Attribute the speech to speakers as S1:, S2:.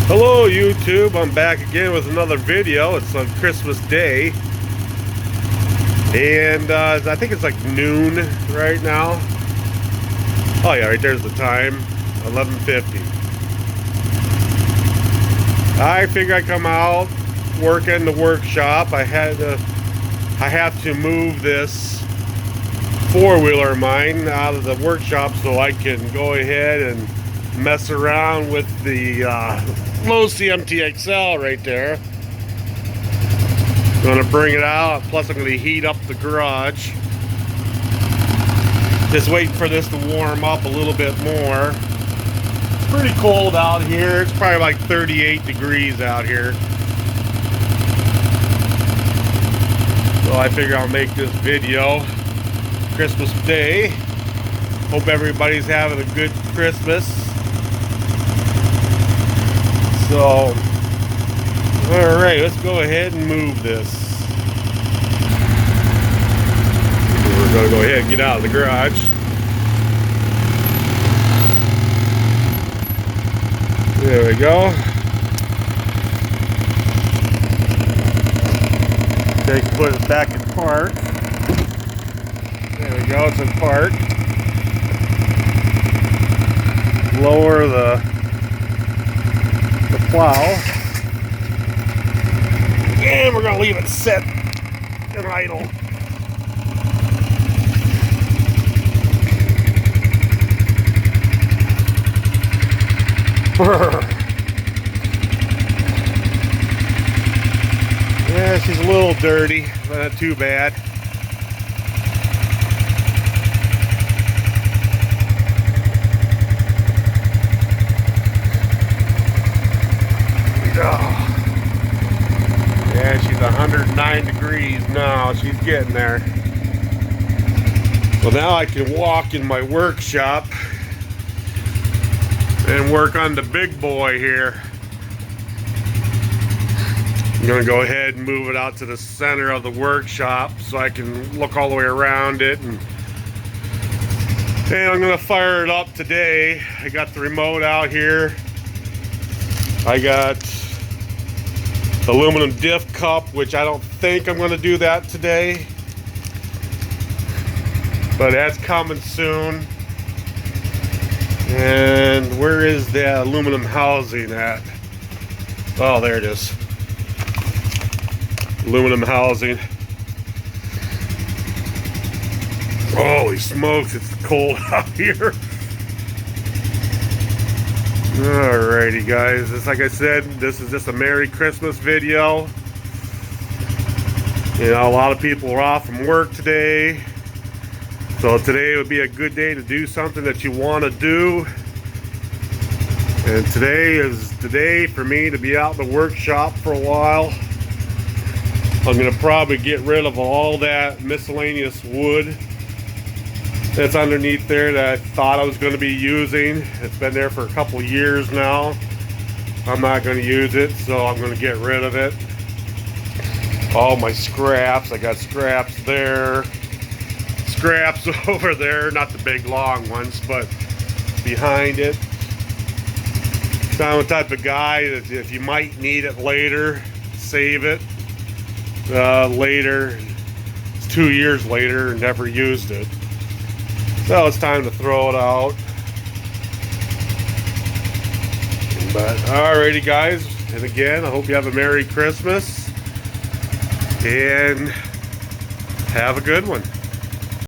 S1: Hello YouTube, I'm back again with another video. It's on Christmas Day, and I think it's like noon right now. Oh yeah, right there's the time, 11:50. I figure I come out, work in the workshop. I have to move this four-wheeler of mine out of the workshop so I can go ahead and mess around with the Lowe's CMT XL right there. Gonna bring it out, plus I'm gonna heat up the garage. Just waiting for this to warm up a little bit more. It's pretty cold out here. It's probably like 38 degrees out here. So I figure I'll make this video Christmas Day. Hope everybody's having a good Christmas. So, alright, let's go ahead and move this. We're going to go ahead and get out of the garage. There we go. They can put it back in park. There we go, it's in park. Lower the plow, and we're gonna leave it set and idle. Yeah, she's a little dirty, but not too bad. Yeah, she's 109 degrees now. She's getting there. So now I can walk in my workshop and work on the big boy here. I'm gonna go ahead and move it out to the center of the workshop so I can look all the way around it, and I'm gonna fire it up today. I got the remote out here. I got the aluminum diff cup, which I don't think I'm going to do that today, but that's coming soon. And where is the aluminum housing at? Oh, there it is. Aluminum housing. Holy smokes, it's cold out here. Alrighty guys, just like I said, this is just a Merry Christmas video. You know, a lot of people are off from work today, so today would be a good day to do something that you want to do. And today is the day for me to be out in the workshop for a while. I'm going to probably get rid of all that miscellaneous wood that's underneath there that I thought I was going to be using. It's been there for a couple years now. I'm not going to use it, so I'm going to get rid of it. All my scraps, I got scraps there, scraps over there, not the big long ones, but behind it. I'm the type of guy that if you might need it later, save it later. It's 2 years later and never used it. So it's time to throw it out. But alrighty guys, and again, I hope you have a Merry Christmas and have a good one.